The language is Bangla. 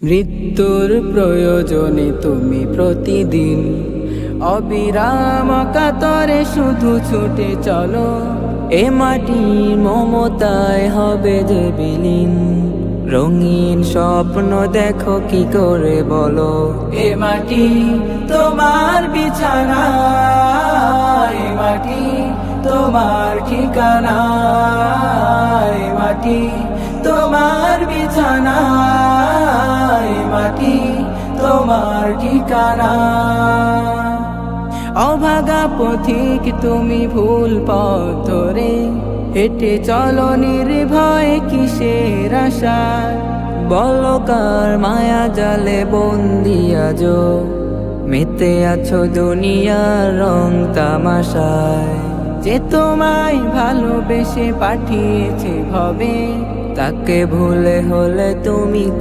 মৃত্যুর প্রয়োজনে তুমি প্রতিদিন অবিরাম কাতরে শুধু ছুটে চলো। এ মাটির মমতায় হবে যে বিলীন, রঙিন স্বপ্ন দেখো কি করে বলো। এ মাটি তোমার বিছানা, এ মাটি তোমার ঠিকানা, এ মাটি তোমার বিছানা, এ মাটি তোমার ঠিকানা। অভাগা পথিক তুমি ভুল পথ ধরে হেঁটে চলো নির্ভয় কিসের আশা। বলো কার মায়া জালে বন্দি আজো, মেতে আছো দুনিয়ার রং তামাশায়। যে তোমায় ভালোবেসে পাঠিয়েছে ভবে, তাকে ভুলে হলে তুমি